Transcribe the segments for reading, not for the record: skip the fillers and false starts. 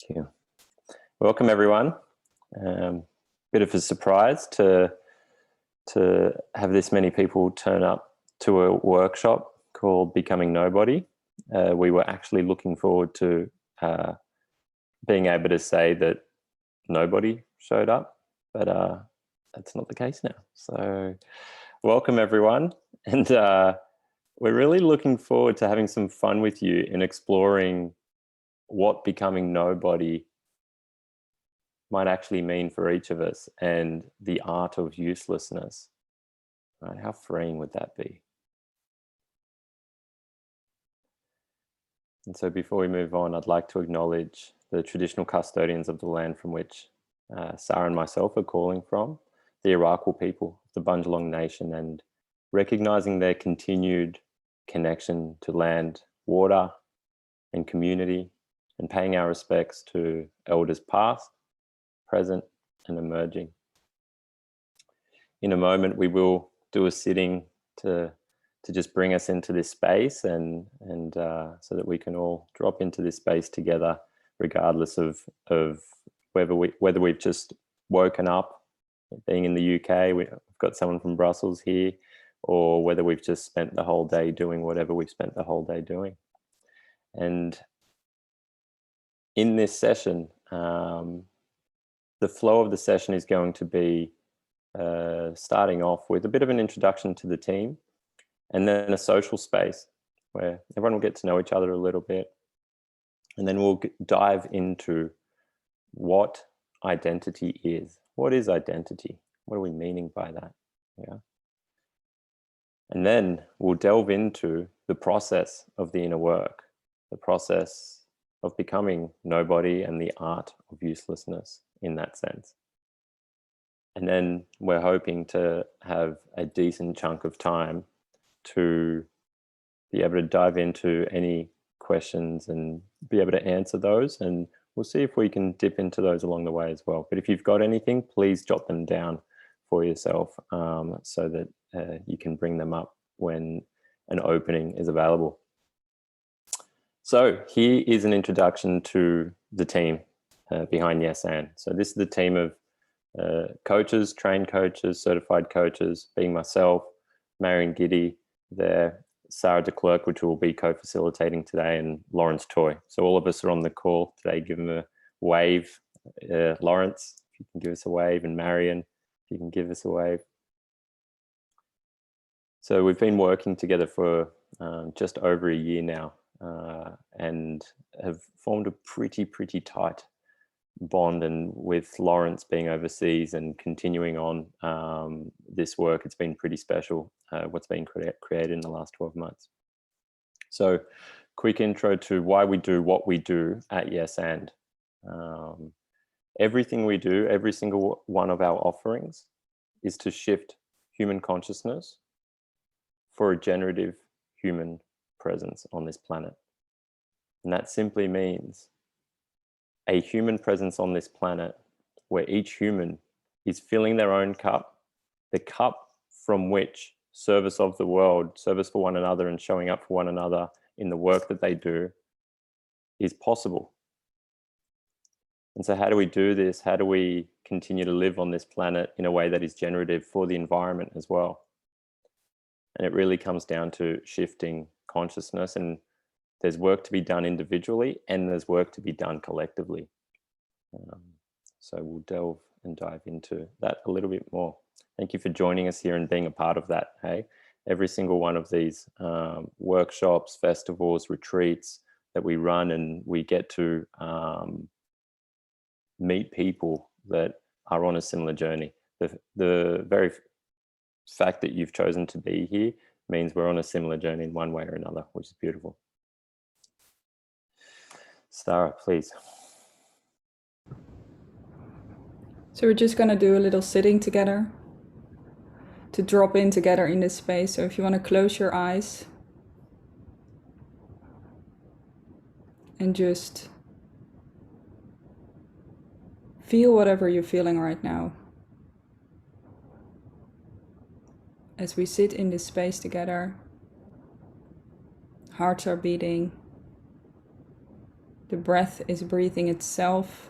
you. Welcome, everyone. Bit of a surprise to have this many people turn up to a workshop called Becoming Nobody. We were actually looking forward to being able to say that nobody showed up, but that's not the case now. So welcome, everyone. And we're really looking forward to having some fun with you in exploring what becoming nobody might actually mean for each of us and the art of uselessness. Right? How freeing would that be? And so before we move on, I'd like to acknowledge the traditional custodians of the land from which Sarah and myself are calling from, the Arakwal people, the Bundjalung Nation, and recognizing their continued connection to land, water, and community, and paying our respects to elders past, present, and emerging. In a moment, we will do a sitting to just bring us into this space and so that we can all drop into this space together, regardless of whether we've just woken up, being in the UK, we've got someone from Brussels here, or whether we've just spent the whole day doing whatever we've spent the whole day doing. And in this session, the flow of the session is going to be starting off with a bit of an introduction to the team, and then a social space where everyone will get to know each other a little bit. And then we'll dive into what identity is. What is identity? What are we meaning by that? Yeah. And then we'll delve into the process of the inner work, the process of becoming nobody and the art of uselessness in that sense. And then we're hoping to have a decent chunk of time to be able to dive into any questions and be able to answer those. And we'll see if we can dip into those along the way as well. But if you've got anything, please jot them down for yourself so that you can bring them up when an opening is available. So here is an introduction to the team behind Yes And. So this is the team of coaches, trained coaches, certified coaches, being myself, Marion Giddy there, Sarah de Klerk, which will be co-facilitating today, and Lawrence Toy. So all of us are on the call today. Give them a wave. Lawrence, if you can give us a wave, and Marion, if you can give us a wave. So we've been working together for just over a year now and have formed a pretty tight bond. And with Lawrence being overseas and continuing on this work, it's been pretty special what's been created in the last 12 months. So quick intro to why we do what we do at Yes And. Everything we do, every single one of our offerings, is to shift human consciousness for a generative human presence on this planet. And that simply means a human presence on this planet where each human is filling their own cup, the cup from which service of the world, service for one another and showing up for one another in the work that they do is possible. And so how do we do this? How do we continue to live on this planet in a way that is generative for the environment as well? And it really comes down to shifting consciousness, and there's work to be done individually and there's work to be done collectively. So we'll delve and dive into that a little bit more. Thank you for joining us here and being a part of that. Hey, every single one of these workshops, festivals, retreats that we run, and we get to meet people that are on a similar journey. The very fact that you've chosen to be here means we're on a similar journey in one way or another, which is beautiful. Sarah, please. So we're just going to do a little sitting together to drop in together in this space. So if you want to close your eyes and just feel whatever you're feeling right now as we sit in this space together. Hearts are beating. The breath is breathing itself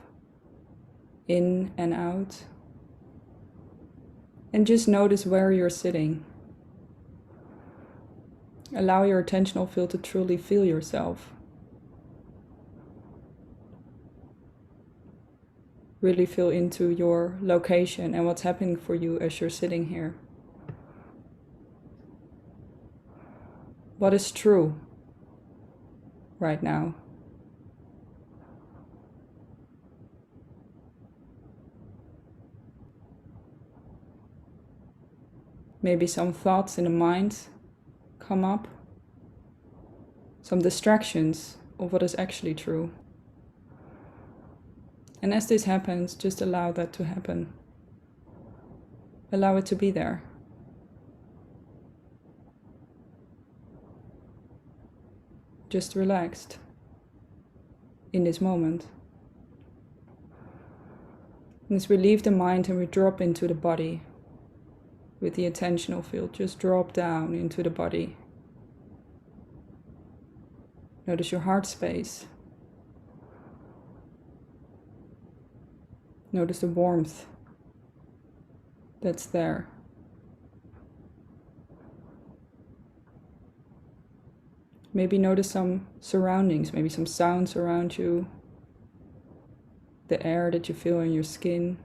in and out. And just notice where you're sitting. Allow your attentional field to truly feel yourself. Really feel into your location and what's happening for you as you're sitting here. What is true right now? Maybe some thoughts in the mind come up. Some distractions of what is actually true. And as this happens, just allow that to happen. Allow it to be there. Just relaxed in this moment. And as we leave the mind and we drop into the body with the attentional field, just drop down into the body. Notice your heart space. Notice the warmth that's there. Maybe notice some surroundings, maybe some sounds around you, the air that you feel in your skin.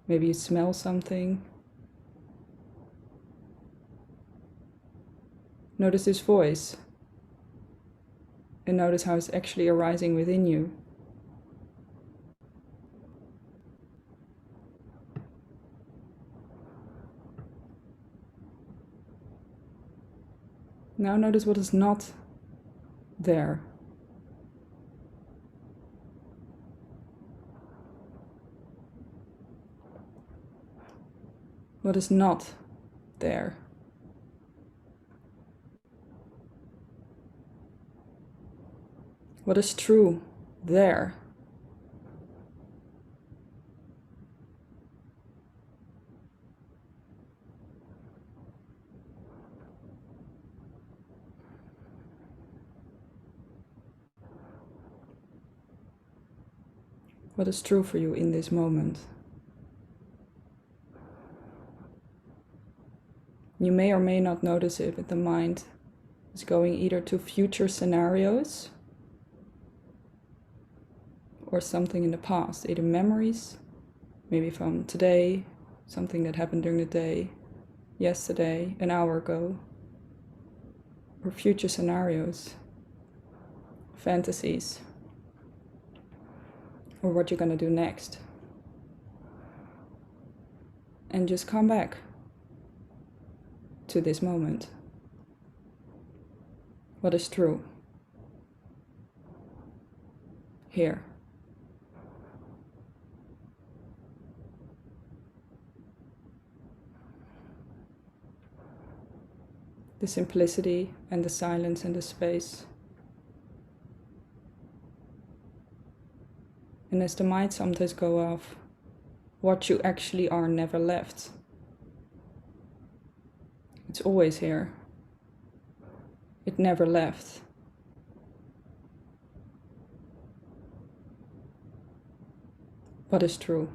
Maybe you smell something. Notice this voice and notice how it's actually arising within you. Now notice what is not there. What is not there? What is true there? What is true for you in this moment? You may or may not notice it, but the mind is going either to future scenarios or something in the past, either memories, maybe from today, something that happened during the day, yesterday, an hour ago, or future scenarios, fantasies, or what you're gonna do next. And just come back to this moment. What is true? Here. The simplicity and the silence and the space. And as the mind sometimes go off, what you actually are never left. It's always here. It never left. What is true?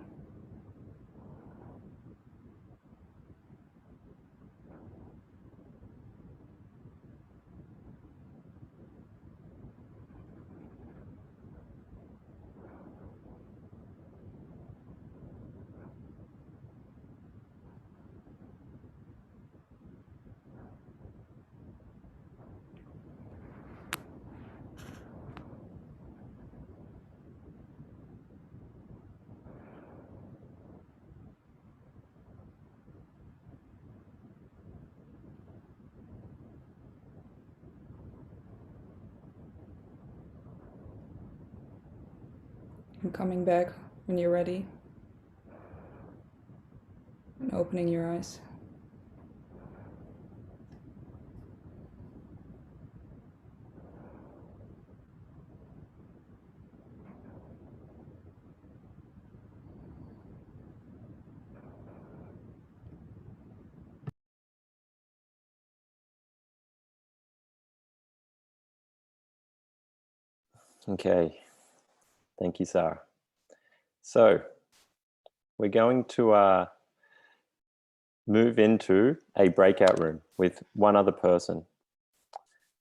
And coming back when you're ready and opening your eyes. Okay, thank you, Sarah. So we're going to move into a breakout room with one other person.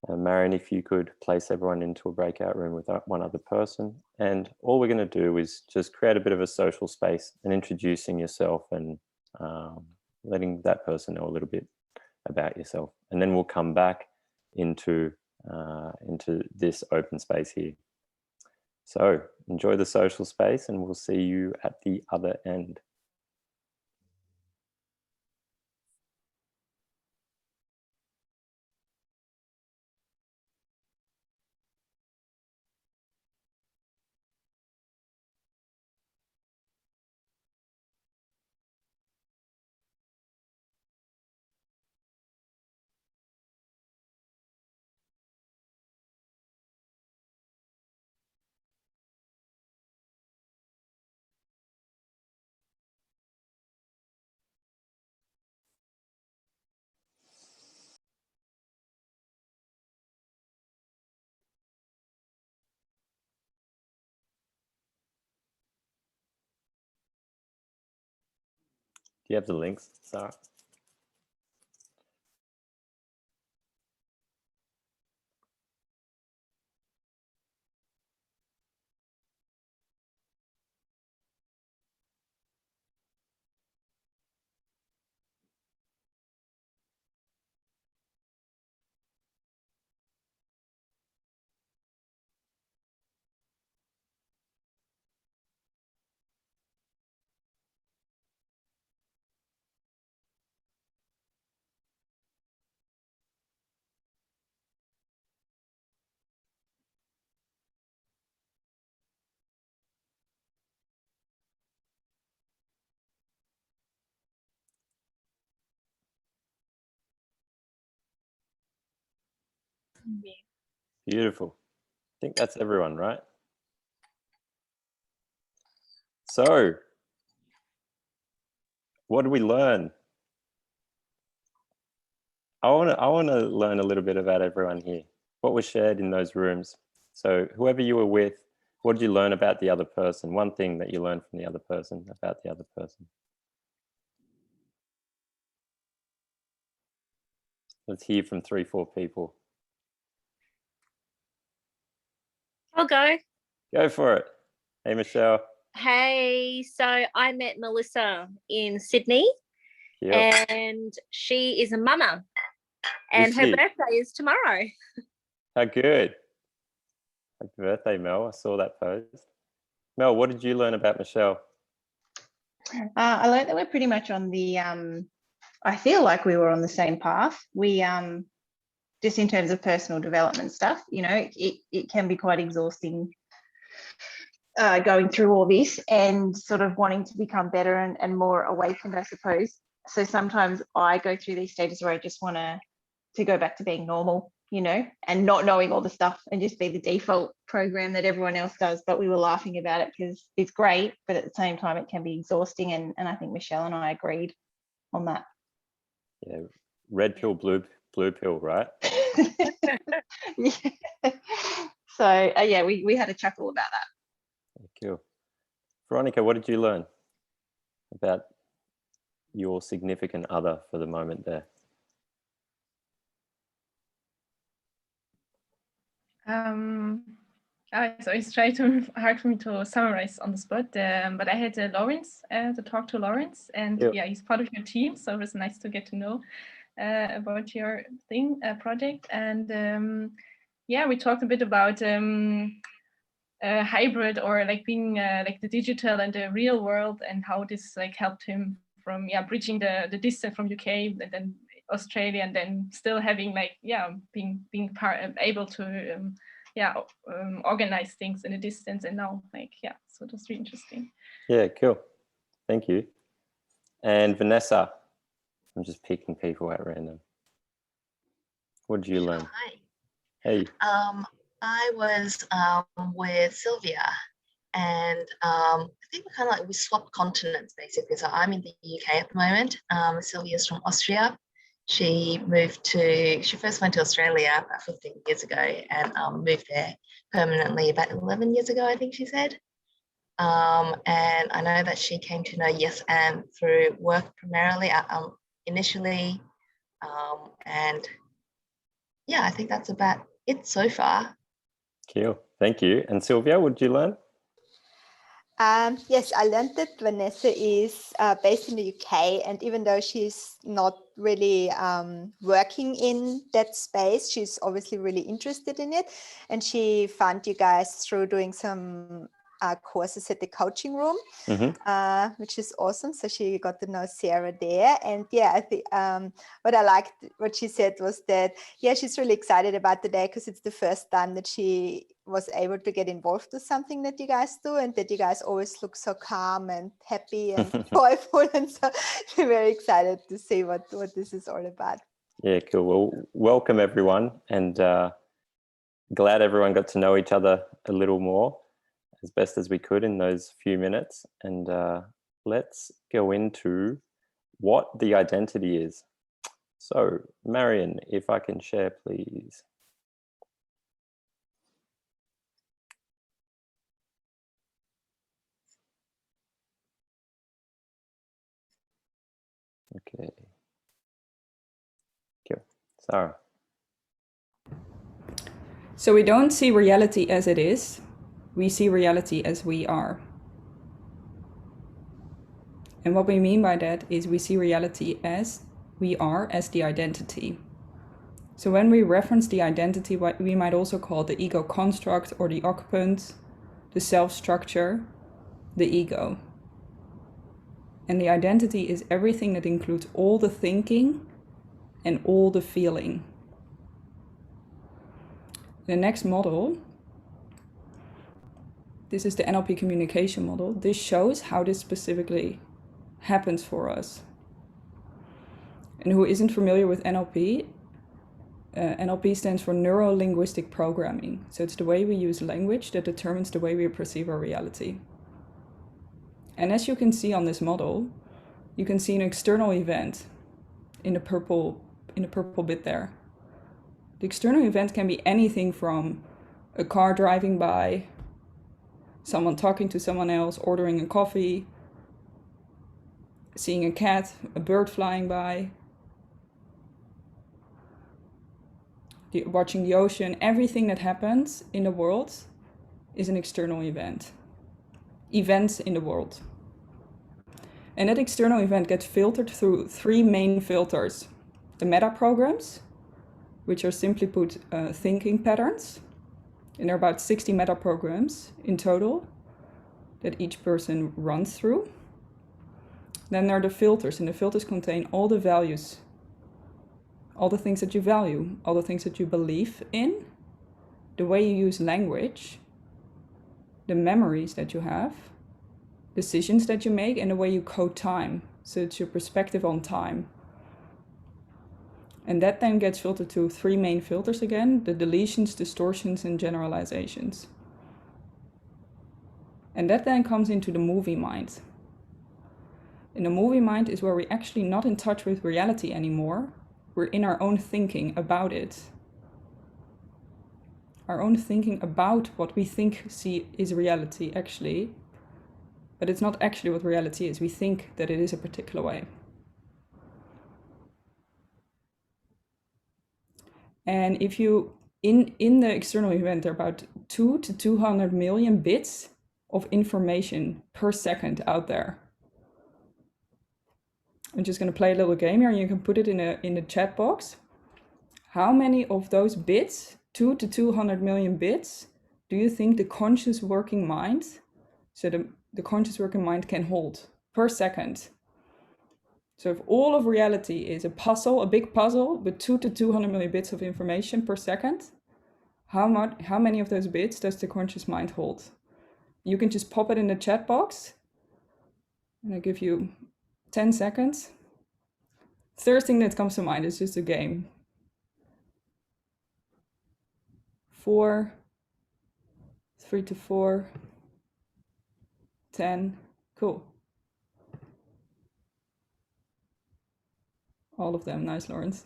Marion, if you could place everyone into a breakout room with one other person. And all we're going to do is just create a bit of a social space and introducing yourself and letting that person know a little bit about yourself. And then we'll come back into this open space here. So enjoy the social space and we'll see you at the other end. Do you have the links, Sarah? Beautiful. I think that's everyone, right? So, what did we learn? I want to learn a little bit about everyone here. What was shared in those rooms? So, whoever you were with, what did you learn about the other person? One thing that you learned from the other person about the other person. Let's hear from 3-4 people. I'll go. Go for it. Hey, Michelle. Hey, so I met Melissa in Sydney, Yep. and she is a mama, and her birthday is tomorrow. How good. Happy birthday, Mel. I saw that post. Mel, what did you learn about Michelle? I learned that we're pretty much on the, I feel like we were on the same path. We, just in terms of personal development stuff, you know, it can be quite exhausting going through all this and sort of wanting to become better and more awakened, I suppose. So sometimes I go through these stages where I just want to go back to being normal, you know, and not knowing all the stuff and just be the default program that everyone else does. But we were laughing about it because it's great, but at the same time, it can be exhausting. And I think Michelle and I agreed on that. Yeah, red pill, blue pill, right? Yeah. So yeah, we had a chuckle about that. Cool. Veronica, what did you learn about your significant other for the moment there? So it's hard for me to summarize on the spot, but I had Lawrence to talk to Lawrence, and yeah, he's part of your team, so it was nice to get to know about your project. And yeah, we talked a bit about hybrid, or like being like the digital and the real world, and how this like helped him from bridging the distance from UK and then Australia, and then still having like being able to organize things in a distance, and now like so that's really interesting. Yeah, cool. Thank you. And Vanessa, I'm just picking people at random. What did you learn? Hi. Hey. I was with Sylvia, and I think we swapped continents basically. So I'm in the UK at the moment. Sylvia's from Austria, she first went to Australia about 15 years ago and moved there permanently about 11 years ago, I think she said. And I know that she came to know Yes and through work primarily initially. And yeah, I think that's about it so far. Cool. Thank you. And Sylvia, what did you learn? Yes, I learned that Vanessa is based in the UK, and even though she's not really working in that space, she's obviously really interested in it. And she found you guys through doing some courses at the coaching room, which is awesome. So she got to know Sarah there. And yeah, I think what I liked, what she said was that, yeah, she's really excited about the day because it's the first time that she was able to get involved with something that you guys do, and that you guys always look so calm and happy and joyful. And so we're very excited to see what this is all about. Yeah, cool. Well, welcome everyone, and glad everyone got to know each other a little more as best as we could in those few minutes. And let's go into what the identity is. So Marion, if I can share, please. Okay. Cool. Sarah. So we don't see reality as it is, we see reality as we are. And what we mean by that is we see reality as we are, as the identity. So when we reference the identity, what we might also call the ego construct or the occupant, the self-structure, the ego. And the identity is everything that includes all the thinking and all the feeling. The next model, this is the NLP communication model. This shows how this specifically happens for us. And who isn't familiar with NLP, NLP stands for Neuro-Linguistic Programming. So it's the way we use language that determines the way we perceive our reality. And as you can see on this model, you can see an external event in the purple bit there. The external event can be anything from a car driving by, someone talking to someone else, ordering a coffee, seeing a cat, a bird flying by, watching the ocean. Everything that happens in the world is an external event. Events in the world. And that external event gets filtered through three main filters. The meta programs, which are simply put thinking patterns. And there are about 60 meta programs in total that each person runs through. Then there are the filters, and the filters contain all the values, all the things that you value, all the things that you believe in, the way you use language, the memories that you have, decisions that you make, and the way you code time. So it's your perspective on time. And that then gets filtered to three main filters again: the deletions, distortions, and generalizations. And that then comes into the movie mind. And the movie mind is where we're actually not in touch with reality anymore. We're in our own thinking about it. Our own thinking about what we think is reality, actually. But it's not actually what reality is. We think that it is a particular way. And if you, in the external event, there are about 2 to 200 million bits of information per second out there. I'm just going to play a little game here, and you can put it in the chat box. How many of those bits, 2 to 200 million bits, do you think the conscious working mind, so the conscious working mind, can hold per second? So if all of reality is a puzzle, a big puzzle with 2 to 200 million bits of information per second, how many of those bits does the conscious mind hold? You can just pop it in the chat box, and I'll give you 10 seconds. First thing that comes to mind is just a game. 4, 3 to 4, 10, cool. All of them. Nice, Lawrence.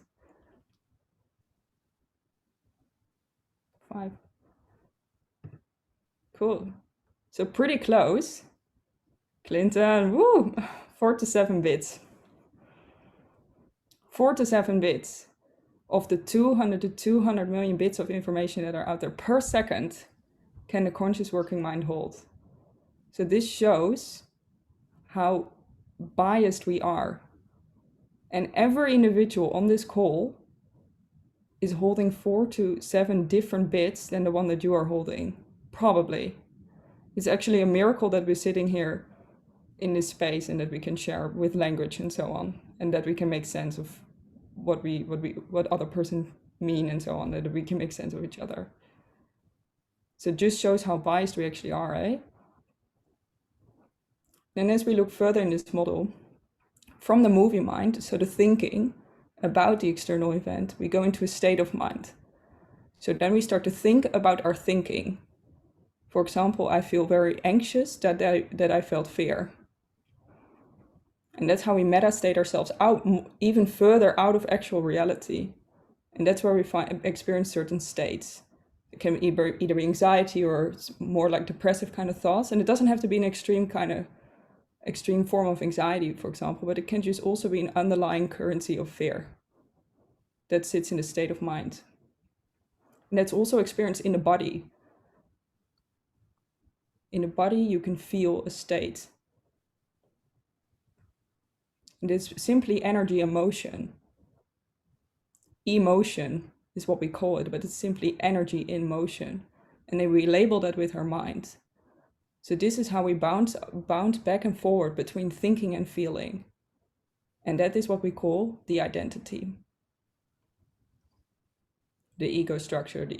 5. Cool. So pretty close. Clinton, woo! 4 to 7 bits. 4 to 7 bits of the 200 to 200 million bits of information that are out there per second can the conscious working mind hold. So this shows how biased we are. And every individual on this call is holding 4 to 7 different bits than the one that you are holding, probably. It's actually a miracle that we're sitting here in this space and that we can share with language and so on, and that we can make sense of what other person mean and so on, that we can make sense of each other. So it just shows how biased we actually are, eh? Then as we look further in this model, from the movie mind, so the thinking about the external event, we go into a state of mind. So then we start to think about our thinking. For example, I feel very anxious that I felt fear. And that's how we metastate ourselves out, even further out of actual reality. And that's where we experience certain states. It can either be anxiety or more like depressive kind of thoughts. And it doesn't have to be an extreme form of anxiety, for example, but it can just also be an underlying currency of fear that sits in the state of mind. And that's also experienced in the body. In the body, you can feel a state. And it's simply energy and motion. Emotion is what we call it, but it's simply energy in motion. And then we label that with our mind. So this is how we bounce back and forward between thinking and feeling. And that is what we call the identity. The ego structure, the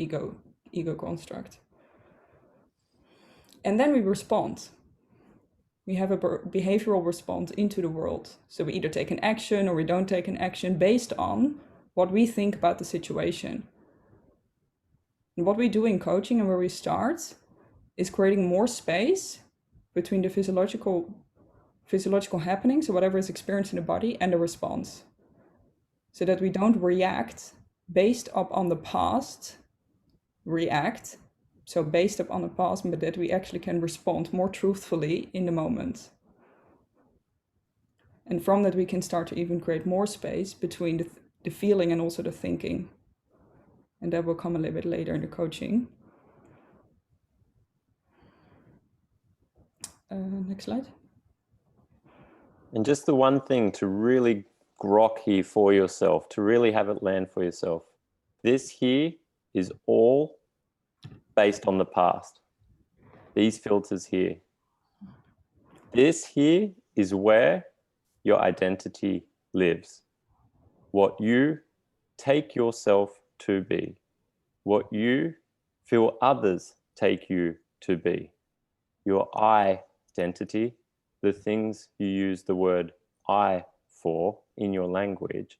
ego construct. And then we respond. We have a behavioral response into the world. So we either take an action or we don't take an action based on what we think about the situation. And what we do in coaching and where we start is creating more space between the physiological happenings, so whatever is experienced in the body, and the response. So that we don't react based on the past, so based upon the past, but that we actually can respond more truthfully in the moment. And from that, we can start to even create more space between the feeling and also the thinking. And that will come a little bit later in the coaching. Next slide. And just the one thing to really grok here for yourself, to really have it land for yourself. This here is all based on the past. These filters here. This here is where your identity lives. What you take yourself to be. What you feel others take you to be. Your identity, the things you use the word I for in your language,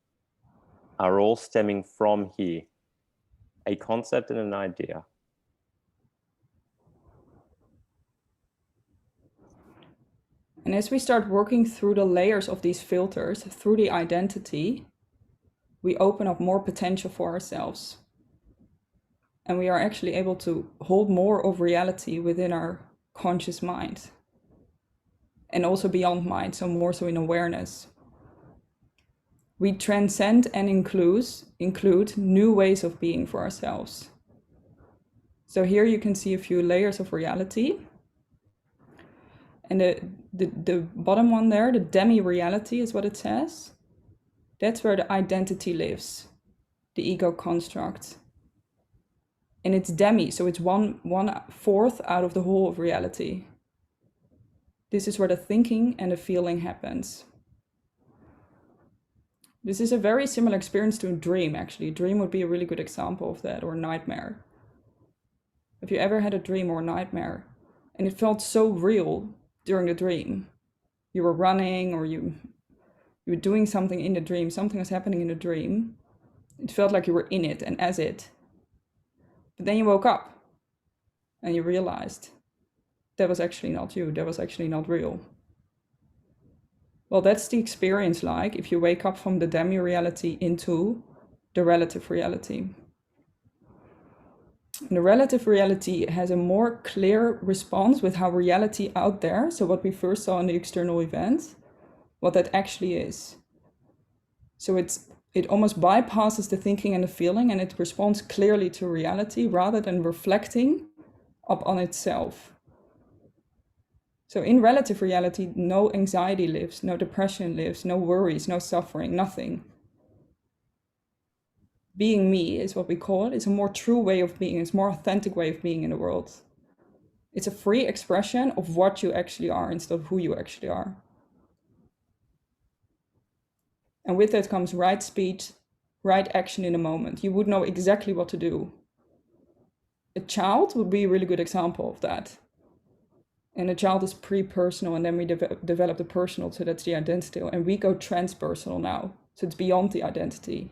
are all stemming from here. A concept and an idea. And as we start working through the layers of these filters, through the identity, we open up more potential for ourselves. And we are actually able to hold more of reality within our conscious mind. And also beyond mind, so more so in awareness. We transcend and include new ways of being for ourselves. So here you can see a few layers of reality. And the bottom one there, the demi-reality is what it says. That's where the identity lives, the ego construct. And it's demi, so it's 1/4 out of the whole of reality. This is where the thinking and the feeling happens. This is a very similar experience to a dream, actually. A dream would be a really good example of that, or a nightmare. Have you ever had a dream or a nightmare and it felt so real during the dream? You were running or you were doing something in the dream, something was happening in the dream. It felt like you were in it and as it. But then you woke up and you realized that was actually not you, that was actually not real. Well, that's the experience like if you wake up from the demi-reality into the relative reality. And the relative reality has a more clear response with how reality out there, so what we first saw in the external event, what that actually is. So it almost bypasses the thinking and the feeling, and it responds clearly to reality rather than reflecting upon itself. So in relative reality, no anxiety lives, no depression lives, no worries, no suffering, nothing. Being me is what we call it. It's a more true way of being. It's a more authentic way of being in the world. It's a free expression of what you actually are instead of who you actually are. And with that comes right speech, right action in a moment. You would know exactly what to do. A child would be a really good example of that. And a child is pre-personal, and then we develop the personal, so that's the identity. And we go transpersonal now, so it's beyond the identity.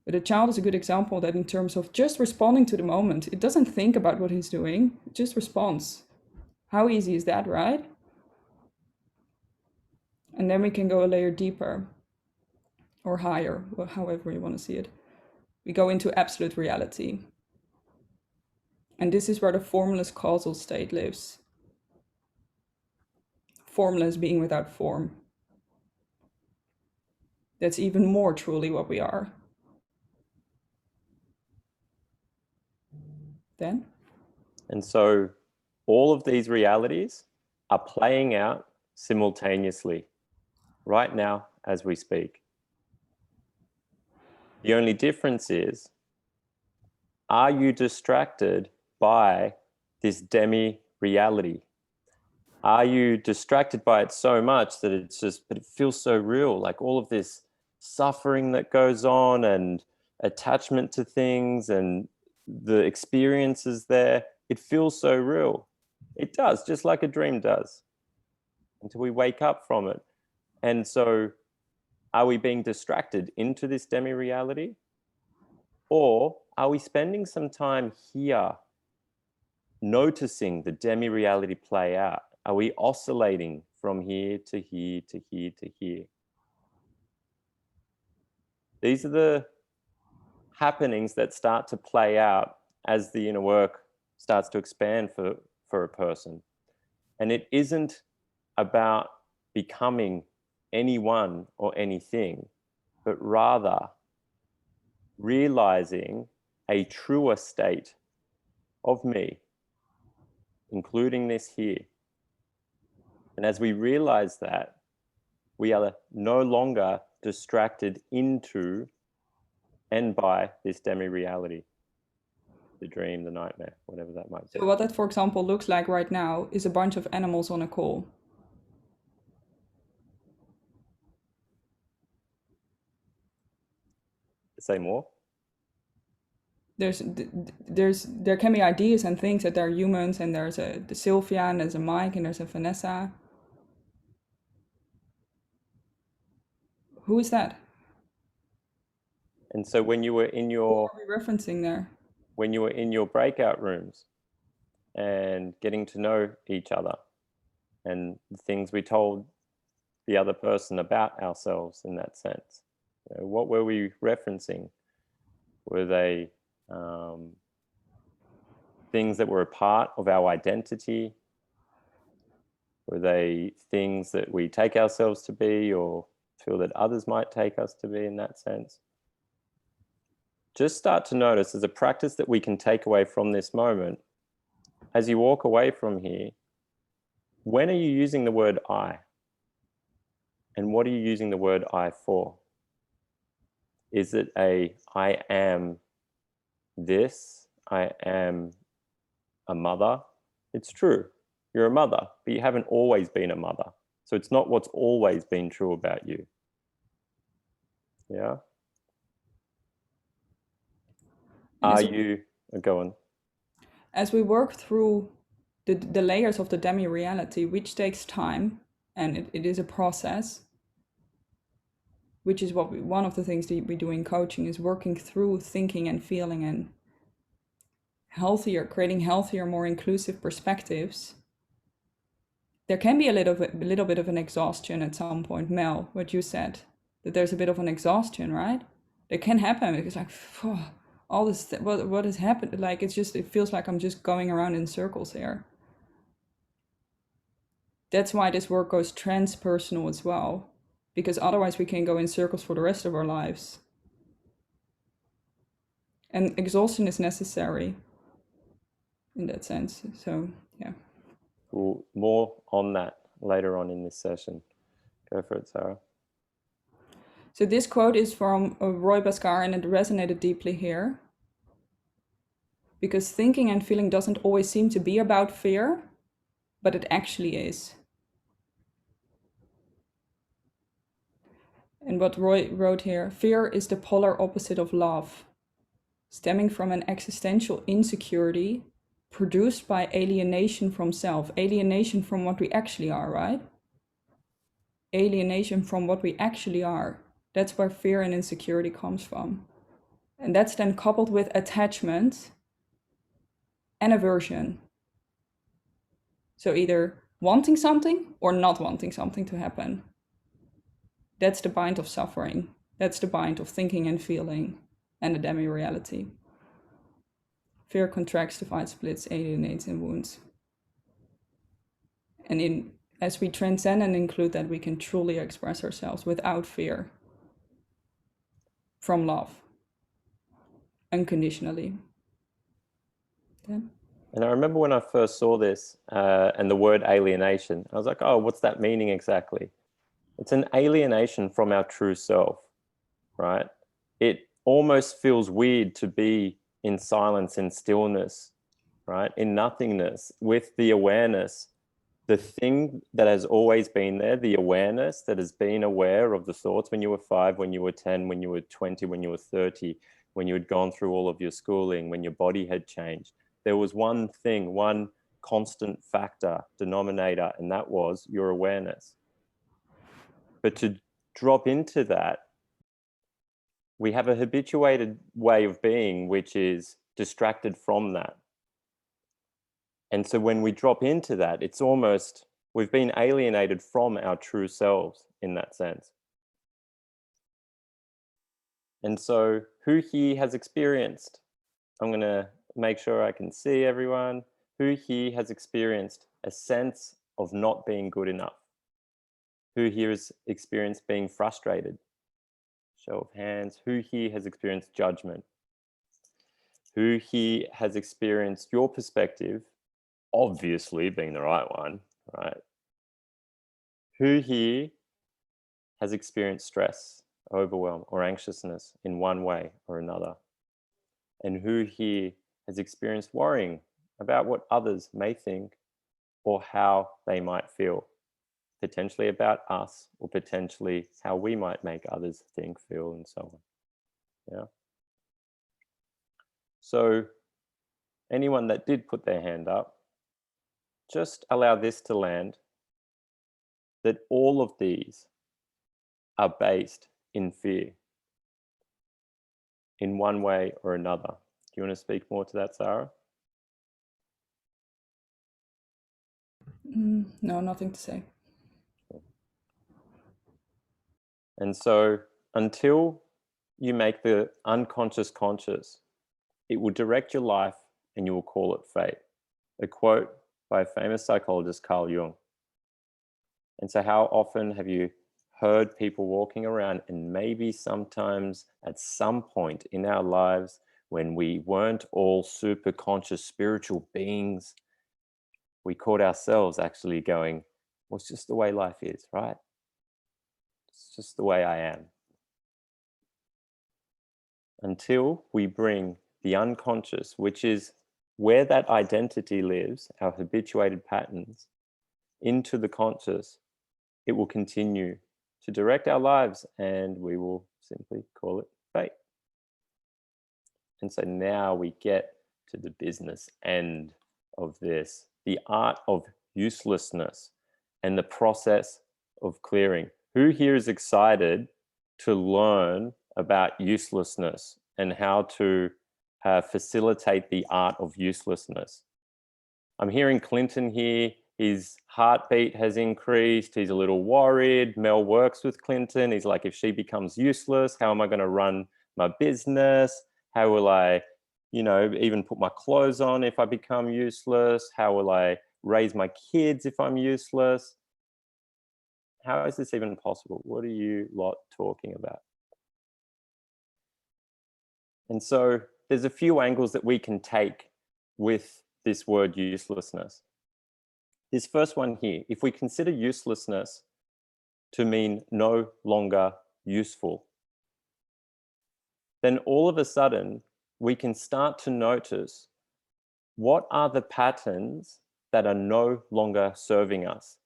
But a child is a good example that in terms of just responding to the moment, it doesn't think about what he's doing, it just responds. How easy is that, right? And then we can go a layer deeper or higher, or however you want to see it. We go into absolute reality. And this is where the formless causal state lives. Formless being without form. That's even more truly what we are. Then? And so all of these realities are playing out simultaneously right now as we speak. The only difference is, are you distracted by this demi-reality? Are you distracted by it so much that but it feels so real, like all of this suffering that goes on and attachment to things and the experiences there, it feels so real. It does, just like a dream does, until we wake up from it. And so are we being distracted into this demi-reality? Or are we spending some time here noticing the demi-reality play out? Are we oscillating from here to here to here to here? These are the happenings that start to play out as the inner work starts to expand for a person. And it isn't about becoming anyone or anything, but rather realizing a truer state of me, including this here. And as we realize that, we are no longer distracted into and by this demi-reality, the dream, the nightmare, whatever that might be. So what that, for example, looks like right now is a bunch of animals on a call. Say more? There can be ideas and things that they're humans, and there's the Sylvia, and there's a Mike, and there's a Vanessa. Who is that? And so when you were in your... What are we referencing there? When you were in your breakout rooms and getting to know each other and the things we told the other person about ourselves in that sense, you know, what were we referencing? Were they things that were a part of our identity? Were they things that we take ourselves to be or feel that others might take us to be in that sense? Just start to notice, as a practice that we can take away from this moment, as you walk away from here, when are you using the word I? And what are you using the word I for? Is it I am this, I am a mother? It's true, you're a mother, but you haven't always been a mother. So it's not what's always been true about you. Yeah? Are you, go on. As we work through the layers of the demi-reality, which takes time, and it is a process, which is what one of the things that we do in coaching is working through thinking and feeling and creating healthier, more inclusive perspectives. there can be a little bit of an exhaustion at some point. Mel, what you said, that there's a bit of an exhaustion, right? It can happen because like, all this, what has happened? Like, it feels like I'm just going around in circles here. That's why this work goes transpersonal as well, because otherwise we can go in circles for the rest of our lives. And exhaustion is necessary in that sense. So, yeah. Cool. More on that later on in this session. Go for it, Sarah. So this quote is from Roy Bhaskar, and it resonated deeply here. Because thinking and feeling doesn't always seem to be about fear, but it actually is. And what Roy wrote here, fear is the polar opposite of love, stemming from an existential insecurity produced by alienation from self, alienation from what we actually are, right? Alienation from what we actually are. That's where fear and insecurity comes from. And that's then coupled with attachment and aversion. So either wanting something or not wanting something to happen. That's the bind of suffering. That's the bind of thinking and feeling and the demi-reality. Fear contracts, divides, splits, alienates, and wounds. And as we transcend and include that, we can truly express ourselves without fear. From love. Unconditionally. Yeah. And I remember when I first saw this and the word alienation, I was like, oh, what's that meaning exactly? It's an alienation from our true self, right? It almost feels weird to be in silence, in stillness, right? In nothingness, with the awareness, the thing that has always been there, the awareness that has been aware of the thoughts when you were 5, when you were 10, when you were 20, when you were 30, when you had gone through all of your schooling, when your body had changed. There was one thing, one constant factor, denominator, and that was your awareness. But to drop into that, we have a habituated way of being, which is distracted from that. And so when we drop into that, it's almost, we've been alienated from our true selves in that sense. And so who here has experienced, I'm going to make sure I can see everyone, who here has experienced a sense of not being good enough? Who here has experienced being frustrated? Show of hands. Who here has experienced judgment? Who here has experienced your perspective, obviously being the right one, right? Who here has experienced stress, overwhelm, or anxiousness in one way or another? And who here has experienced worrying about what others may think or how they might feel? Potentially about us, or potentially how we might make others think, feel, and so on. Yeah. So anyone that did put their hand up, just allow this to land, that all of these are based in fear in one way or another. Do you want to speak more to that, Sarah? No, nothing to say. And so until you make the unconscious conscious, it will direct your life and you will call it fate. A quote by famous psychologist Carl Jung. And so how often have you heard people walking around, and maybe sometimes at some point in our lives when we weren't all super conscious spiritual beings, we caught ourselves actually going, well, it's just the way life is, right? It's just the way I am. Until we bring the unconscious, which is where that identity lives, our habituated patterns, into the conscious, it will continue to direct our lives, and we will simply call it fate. And so now we get to the business end of this, the art of uselessness and the process of clearing. Who here is excited to learn about uselessness and how to facilitate the art of uselessness? I'm hearing Clinton here. his heartbeat has increased. He's a little worried. Mel works with Clinton. He's like, if she becomes useless, how am I going to run my business? How will I, you know, even put my clothes on if I become useless? How will I raise my kids if I'm useless? How is this even possible? What are you lot talking about? And so there's a few angles that we can take with this word uselessness. This first one here, if we consider uselessness to mean no longer useful, then all of a sudden we can start to notice what are the patterns that are no longer serving us.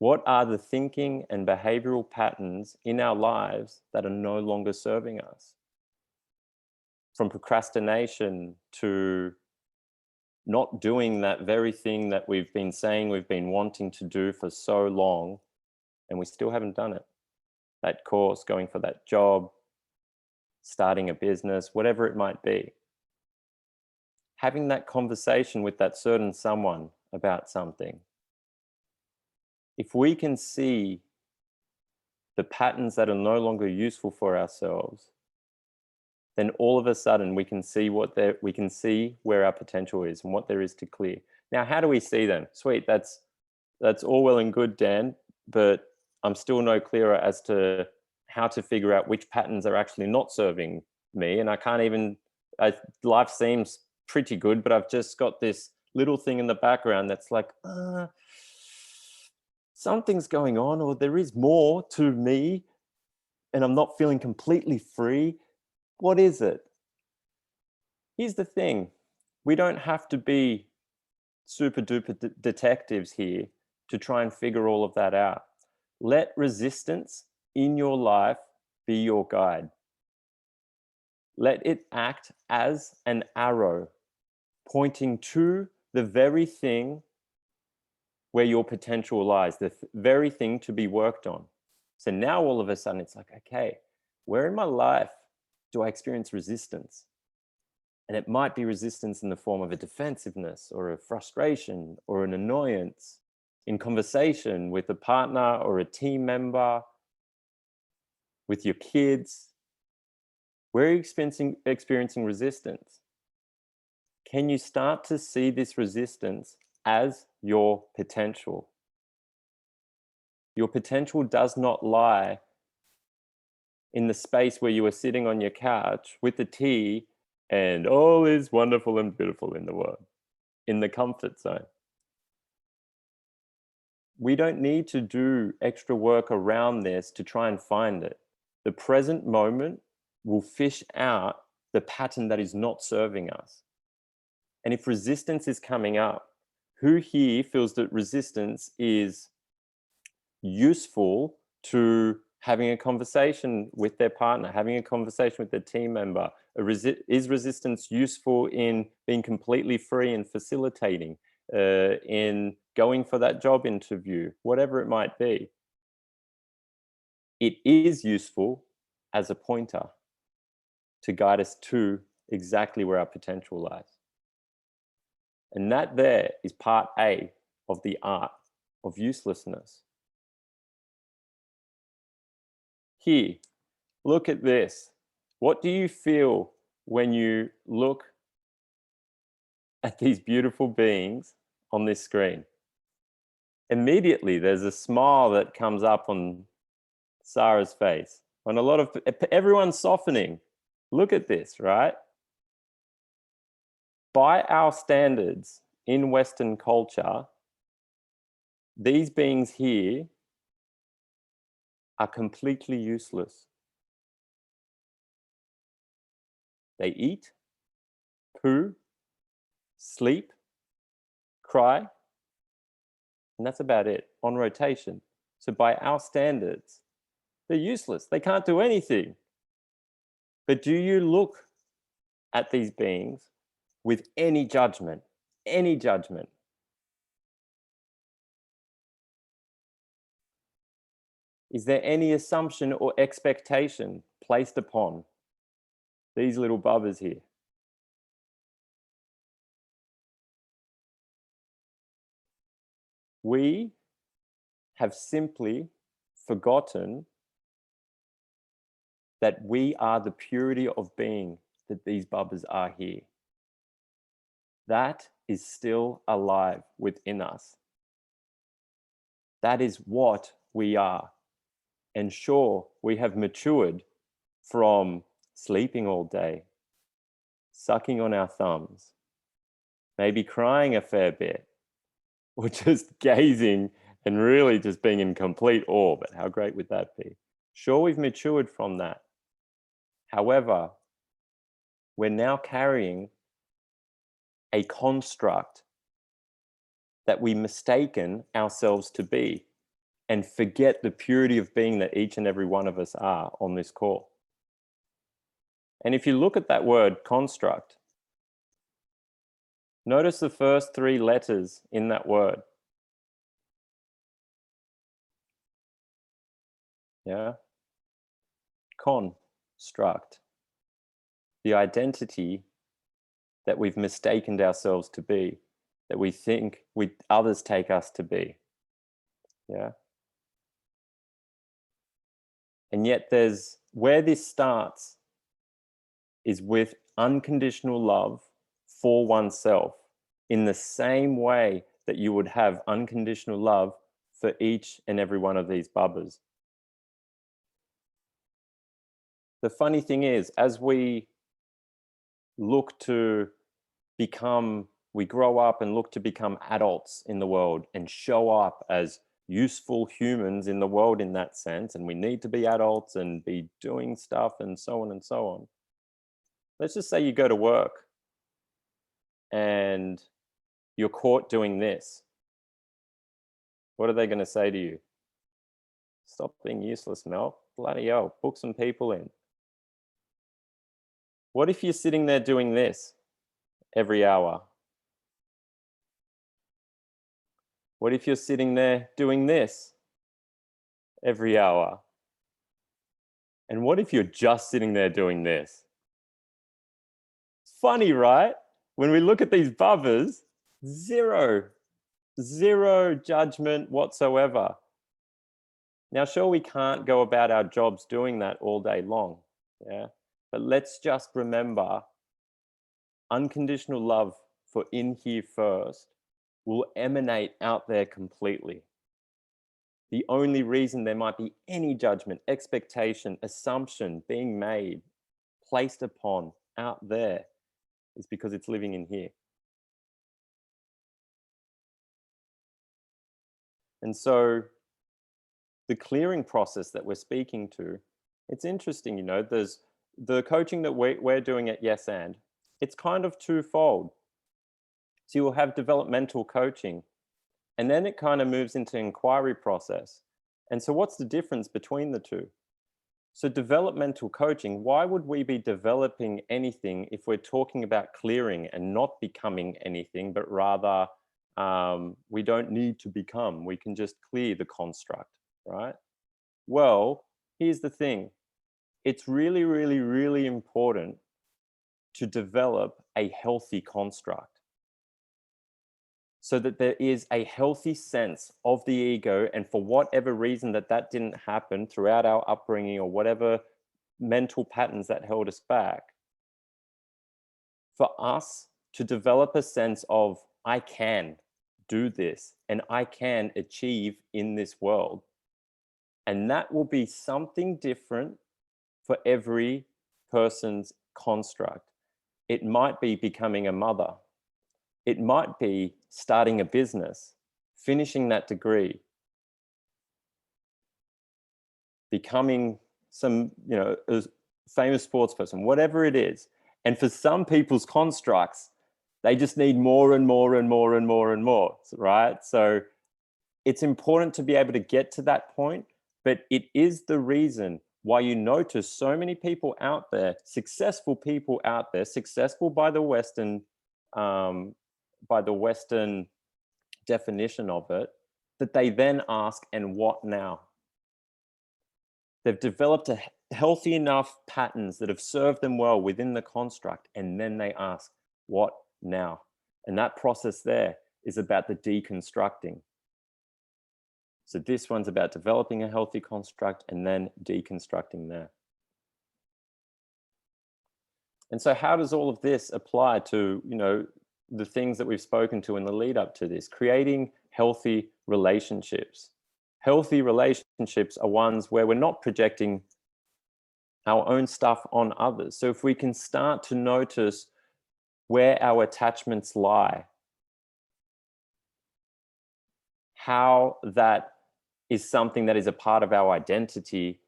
What are the thinking and behavioral patterns in our lives that are no longer serving us? From procrastination to not doing that very thing that we've been saying we've been wanting to do for so long, and we still haven't done it. That course, going for that job, starting a business, whatever it might be. Having that conversation with that certain someone about something. If we can see the patterns that are no longer useful for ourselves, then all of a sudden we can see where our potential is and what there is to clear. Now, how do we see them? Sweet, that's all well and good, Dan, but I'm still no clearer as to how to figure out which patterns are actually not serving me. And I can't even, life seems pretty good, but I've just got this little thing in the background that's like, something's going on, or there is more to me and I'm not feeling completely free. What is it? Here's the thing. We don't have to be super duper detectives here to try and figure all of that out. Let resistance in your life be your guide. Let it act as an arrow pointing to the very thing where your potential lies, the very thing to be worked on. So now all of a sudden it's like, okay, where in my life do I experience resistance? And it might be resistance in the form of a defensiveness or a frustration or an annoyance in conversation with a partner or a team member, with your kids. Where are you experiencing resistance? Can you start to see this resistance as your potential? Your potential does not lie in the space where you are sitting on your couch with the tea and all is wonderful and beautiful in the world, in the comfort zone. We don't need to do extra work around this to try and find it. The present moment will fish out the pattern that is not serving us. And if resistance is coming up, who here feels that resistance is useful to having a conversation with their partner, having a conversation with their team member? Is resistance useful in being completely free and facilitating, in going for that job interview, whatever it might be? It is useful as a pointer to guide us to exactly where our potential lies. And that there is part A of the art of uselessness. Here, look at this. What do you feel when you look at these beautiful beings on this screen? Immediately, there's a smile that comes up on Sarah's face. On a lot of, everyone's softening. Look at this, right? By our standards in Western culture, these beings here are completely useless. They eat, poo, sleep, cry, and that's about it, on rotation. So by our standards, they're useless. They can't do anything. But do you look at these beings with any judgment? Any judgment? Is there any assumption or expectation placed upon these little bubbers here? We have simply forgotten that we are the purity of being that these bubbas are here. That is still alive within us. That is what we are. And sure, we have matured from sleeping all day, sucking on our thumbs, maybe crying a fair bit, or just gazing and really just being in complete awe. But how great would that be? Sure, we've matured from that. However, we're now carrying a construct that we mistaken ourselves to be and forget the purity of being that each and every one of us are on this call. And if you look at that word construct, notice the first 3 letters in that word. Yeah. Construct. The identity that we've mistaken ourselves to be, that we think others take us to be. Yeah. And yet there's where this starts is with unconditional love for oneself, in the same way that you would have unconditional love for each and every one of these bubbas. The funny thing is, as we look to become, we grow up and look to become adults in the world and show up as useful humans in the world in that sense, and we need to be adults and be doing stuff and so on and so on. Let's just say you go to work and you're caught doing this. What are they going to say to you? Stop being useless, Mel. Bloody hell, book some people in. What if you're sitting there doing this every hour? What if you're sitting there doing this every hour? And what if you're just sitting there doing this? Funny, right? When we look at these bubbas, zero judgment whatsoever. Now, sure, we can't go about our jobs doing that all day long, yeah? But let's just remember, unconditional love for in here first will emanate out there completely. The only reason there might be any judgment, expectation, assumption being made, placed upon out there is because it's living in here. And so the clearing process that we're speaking to, it's interesting, you know, there's the coaching that we're doing at Yes And, it's kind of twofold. So you'll have developmental coaching, and then it kind of moves into inquiry process. And so what's the difference between the two? So developmental coaching, why would we be developing anything if we're talking about clearing and not becoming anything, but rather we don't need to become, we can just clear the construct, right? Well, here's the thing. It's really, really, really important to develop a healthy construct so that there is a healthy sense of the ego, and for whatever reason that didn't happen throughout our upbringing or whatever mental patterns that held us back, for us to develop a sense of, I can do this and I can achieve in this world. And that will be something different for every person's construct. It might be becoming a mother. It might be starting a business, finishing that degree, becoming some, you know, a famous sports person, whatever it is. And for some people's constructs, they just need more and more and more and more and more, right? So it's important to be able to get to that point, but it is the reason why you notice so many people out there, successful people out there, successful by the Western definition of it, that they then ask, and what now? They've developed a healthy enough patterns that have served them well within the construct, and then they ask, what now? And that process there is about the deconstructing. So this one's about developing a healthy construct and then deconstructing there. And so how does all of this apply to, you know, the things that we've spoken to in the lead up to this? Creating healthy relationships. Healthy relationships are ones where we're not projecting our own stuff on others. So if we can start to notice where our attachments lie, how that is something that is a part of our identity,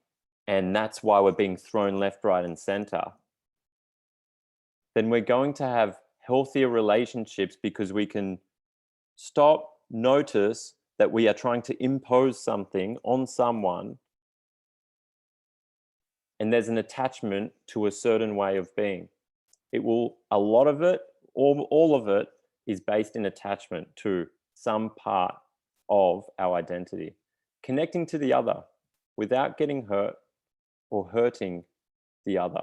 and that's why we're being thrown left, right, and center, then we're going to have healthier relationships because we can stop, notice that we are trying to impose something on someone, and there's an attachment to a certain way of being. It will, a lot of it, all of it is based in attachment to some part of our identity. Connecting to the other without getting hurt or hurting the other.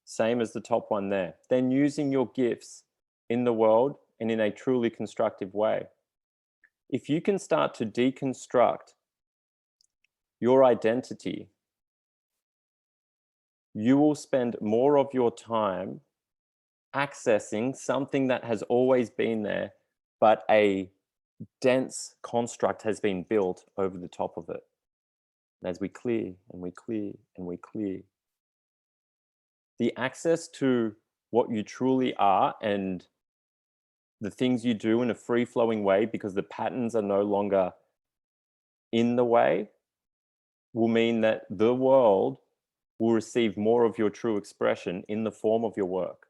Same as the top one there. Then using your gifts in the world and in a truly constructive way. If you can start to deconstruct your identity, you will spend more of your time accessing something that has always been there, but a dense construct has been built over the top of it. And as we clear and we clear and we clear, the access to what you truly are and the things you do in a free-flowing way, because the patterns are no longer in the way, will mean that the world will receive more of your true expression in the form of your work,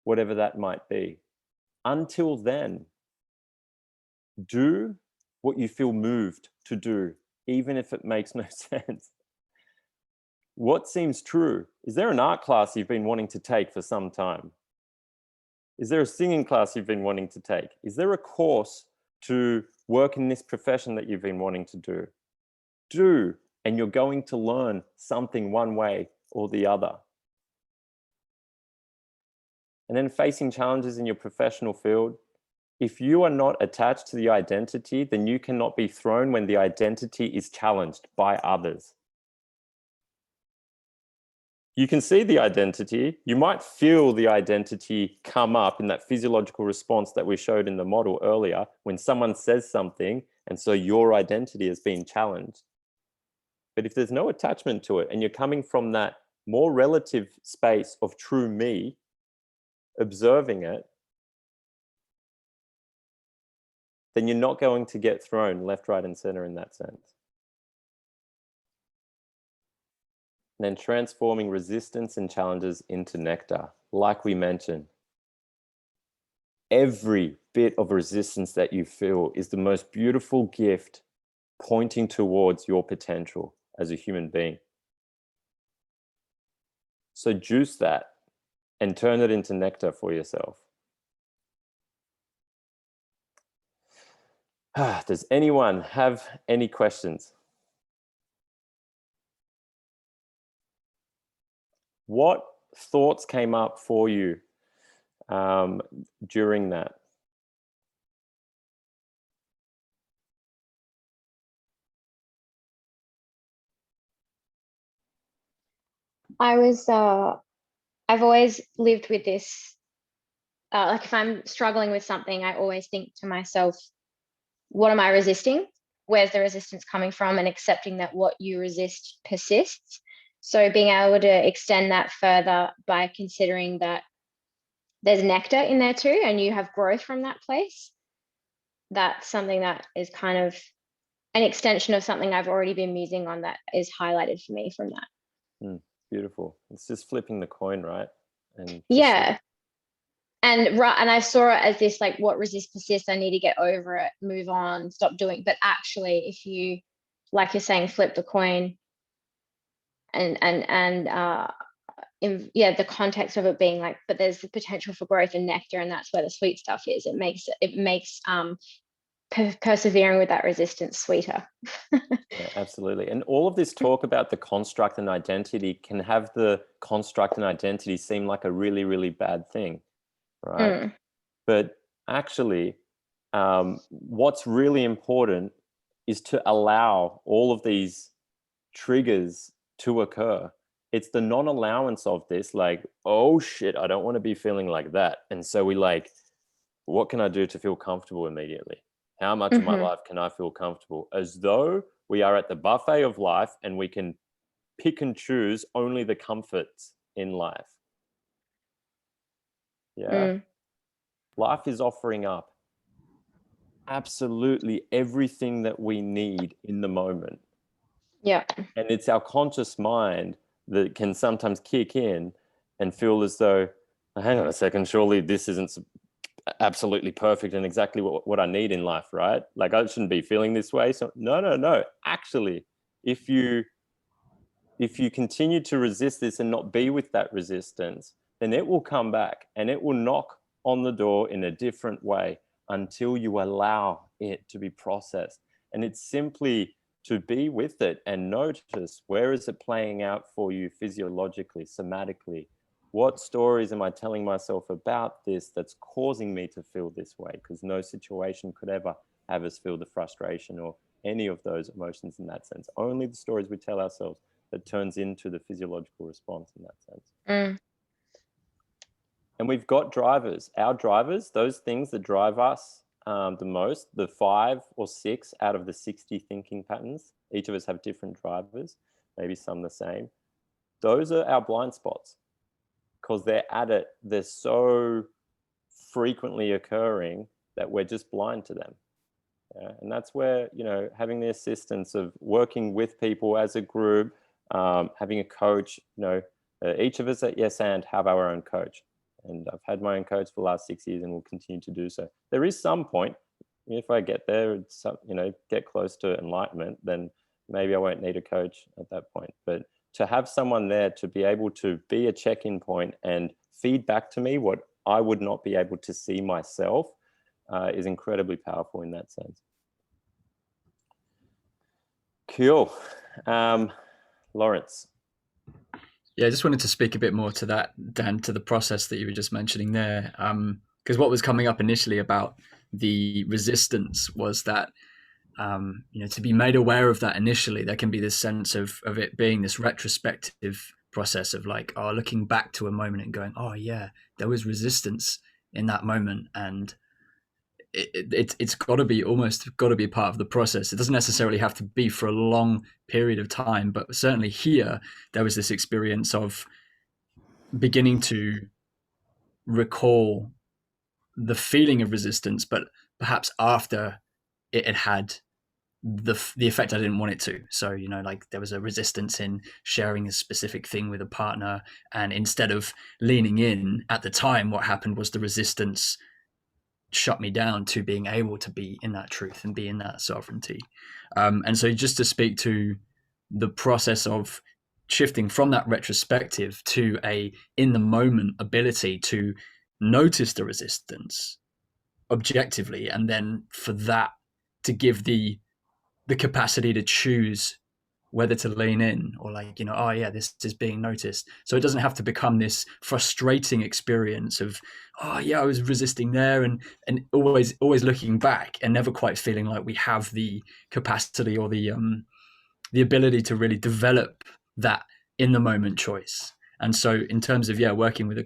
whatever that might be. Until then, do what you feel moved to do, even if it makes no sense. What seems true? Is there an art class you've been wanting to take for some time? Is there a singing class you've been wanting to take? Is there a course to work in this profession that you've been wanting to do? Do, and you're going to learn something one way or the other. And then facing challenges in your professional field, if you are not attached to the identity, then you cannot be thrown when the identity is challenged by others. You can see the identity, you might feel the identity come up in that physiological response that we showed in the model earlier when someone says something, and so your identity is being challenged. But if there's no attachment to it and you're coming from that more relative space of true me, observing it, then you're not going to get thrown left, right, and center in that sense. And then transforming resistance and challenges into nectar. Like we mentioned, every bit of resistance that you feel is the most beautiful gift pointing towards your potential as a human being. So juice that and turn it into nectar for yourself. Does anyone have any questions? What thoughts came up for you during that? I've always lived with this, like if I'm struggling with something, I always think to myself, what am I resisting? Where's the resistance coming from? And accepting that what you resist persists. So being able to extend that further by considering that there's nectar in there too, and you have growth from that place. That's something that is kind of an extension of something I've already been musing on that is highlighted for me from that. Beautiful. It's just flipping the coin, right? And yeah. And I saw it as this, like, what resists persists. I need to get over it, move on, stop doing. But actually, if you, like you're saying, flip the coin, the context of it being like, but there's the potential for growth and nectar, and that's where the sweet stuff is. It makes persevering with that resistance sweeter. Yeah, absolutely. And all of this talk about the construct and identity can have the construct and identity seem like a really, really bad thing, right? But actually, what's really important is to allow all of these triggers to occur. It's the non-allowance of this, like, oh shit, I don't want to be feeling like that. And so we like, what can I do to feel comfortable immediately? How much of my life can I feel comfortable? As though we are at the buffet of life and we can pick and choose only the comforts in life. Yeah. Life is offering up absolutely everything that we need in the moment. Yeah. And it's our conscious mind that can sometimes kick in and feel as though, hang on a second, surely this isn't absolutely perfect and exactly what I need in life, right? Like I shouldn't be feeling this way. So no. Actually, if you continue to resist this and not be with that resistance, then it will come back and it will knock on the door in a different way until you allow it to be processed. And it's simply to be with it and notice, where is it playing out for you physiologically, somatically? What stories am I telling myself about this that's causing me to feel this way? Because no situation could ever have us feel the frustration or any of those emotions in that sense. Only the stories we tell ourselves that turns into the physiological response in that sense. And we've got drivers. Our drivers, those things that drive us the most, the 5 or 6 out of the 60 thinking patterns, each of us have different drivers, maybe some the same. Those are our blind spots because they're at it. They're so frequently occurring that we're just blind to them. Yeah? And that's where, you know, having the assistance of working with people as a group, having a coach, you know, each of us at Yes And have our own coach. And I've had my own coach for the last 6 years and will continue to do so. There is some point, if I get there, you know, get close to enlightenment, then maybe I won't need a coach at that point. But to have someone there to be able to be a check-in point and feed back to me what I would not be able to see myself is incredibly powerful in that sense. Cool. Lawrence. Yeah, I just wanted to speak a bit more to that, Dan, to the process that you were just mentioning there. Because what was coming up initially about the resistance was that, you know, to be made aware of that initially, there can be this sense of it being this retrospective process of like, oh, looking back to a moment and going, oh yeah, there was resistance in that moment. And it's got to be a part of the process. It doesn't necessarily have to be for a long period of time, but certainly here there was this experience of beginning to recall the feeling of resistance, but perhaps after it had the effect I didn't want it to. So, you know, like there was a resistance in sharing a specific thing with a partner, and instead of leaning in at the time, what happened was the resistance shut me down to being able to be in that truth and be in that sovereignty. And so just to speak to the process of shifting from that retrospective to a in the moment ability to notice the resistance objectively, and then for that to give the capacity to choose whether to lean in or like, you know, oh yeah, this is being noticed. So it doesn't have to become this frustrating experience of, oh yeah, I was resisting there, and always looking back and never quite feeling like we have the capacity or the ability to really develop that in the moment choice. And so in terms of, yeah, working with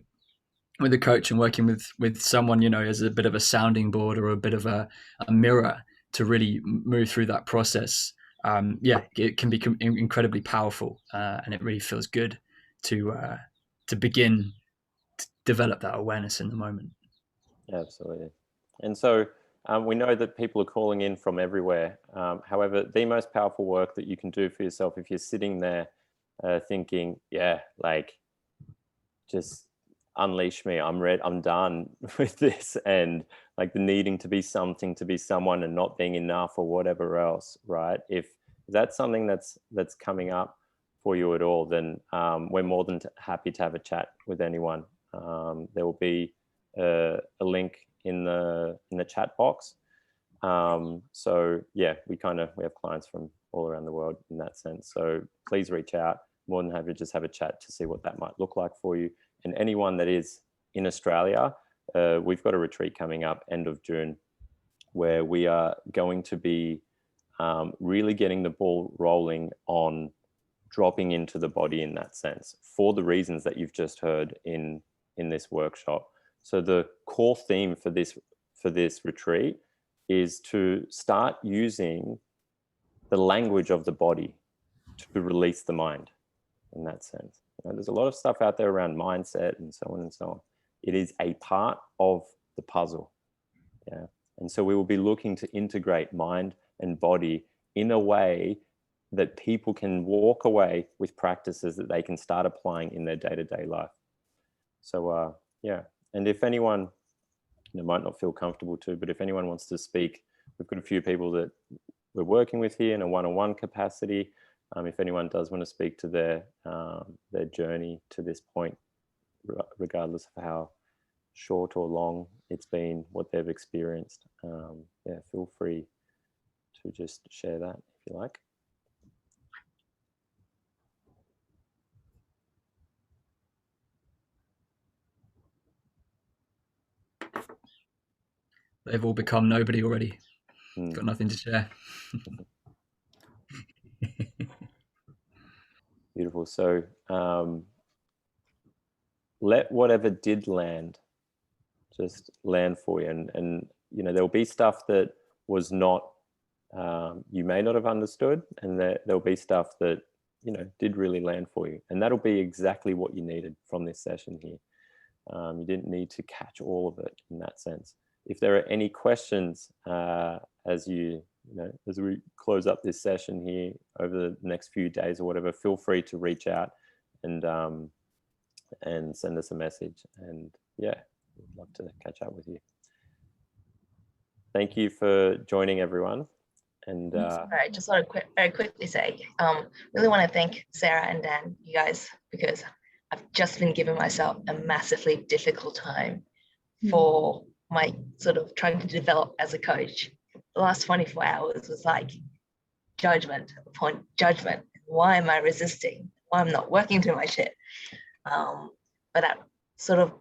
a coach and working with someone, you know, as a bit of a sounding board or a bit of a mirror to really move through that process, it can be incredibly powerful, and it really feels good to begin to develop that awareness in the moment. Yeah, absolutely. And so we know that people are calling in from everywhere. However, the most powerful work that you can do for yourself, if you're sitting there thinking, yeah, like just unleash me, I'm ready, I'm done with this, and like the needing to be something, to be someone and not being enough or whatever else, right? If that's something that's coming up for you at all, then we're more than happy to have a chat with anyone. There will be a link in the chat box. So yeah, we have clients from all around the world in that sense. So please reach out. More than happy to just have a chat to see what that might look like for you. And anyone that is in Australia, we've got a retreat coming up end of June where we are going to be really getting the ball rolling on dropping into the body in that sense, for the reasons that you've just heard in this workshop. So the core theme for this retreat is to start using the language of the body to release the mind in that sense. You know, there's a lot of stuff out there around mindset and so on and so on. It is a part of the puzzle. Yeah. And so we will be looking to integrate mind and body in a way that people can walk away with practices that they can start applying in their day-to-day life. So yeah, and if anyone might not feel comfortable to, but if anyone wants to speak, we've got a few people that we're working with here in a one-on-one capacity. If anyone does want to speak to their journey to this point, regardless of how short or long it's been, what they've experienced, yeah, feel free to just share that if you like. They've all become nobody already. Got nothing to share. Beautiful. So let whatever did land just land for you. And you know, there'll be stuff that was not, you may not have understood, and there'll be stuff that, you know, did really land for you. And that'll be exactly what you needed from this session here. You didn't need to catch all of it in that sense. If there are any questions as we close up this session here over the next few days or whatever, feel free to reach out and send us a message. And yeah, we'd love to catch up with you. Thank you for joining, everyone. And all right, just want to very quickly say, really want to thank Sarah and Dan, you guys, because I've just been giving myself a massively difficult time for my sort of trying to develop as a coach. The last 24 hours was like judgment upon judgment. Why am I resisting? Why I'm not working through my shit? But that sort of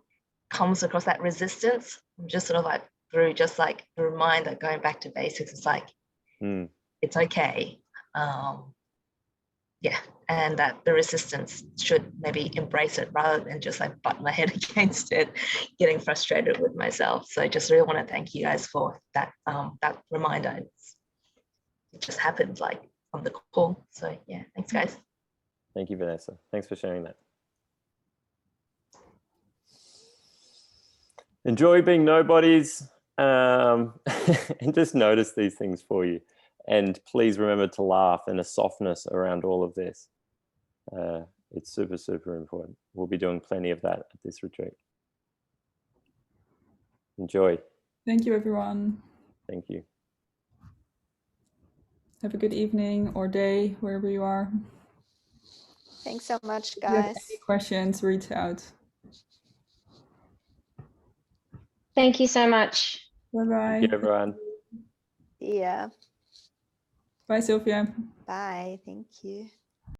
comes across, that resistance. I'm just sort of like through just like the reminder, going back to basics. It's like, it's okay. Yeah, and that the resistance should maybe embrace it rather than just like butt my head against it, getting frustrated with myself. So I just really want to thank you guys for that that reminder. It just happened like on the call. So yeah, thanks guys. Thank you, Vanessa. Thanks for sharing that. Enjoy being nobodies, and just notice these things for you. And please remember to laugh and a softness around all of this. It's super, super important. We'll be doing plenty of that at this retreat. Enjoy. Thank you, everyone. Thank you. Have a good evening or day, wherever you are. Thanks so much, If you have guys. any questions, reach out. Thank you so much. Bye-bye. Thank you, everyone. Yeah. Bye, Sylvia. Bye. Thank you.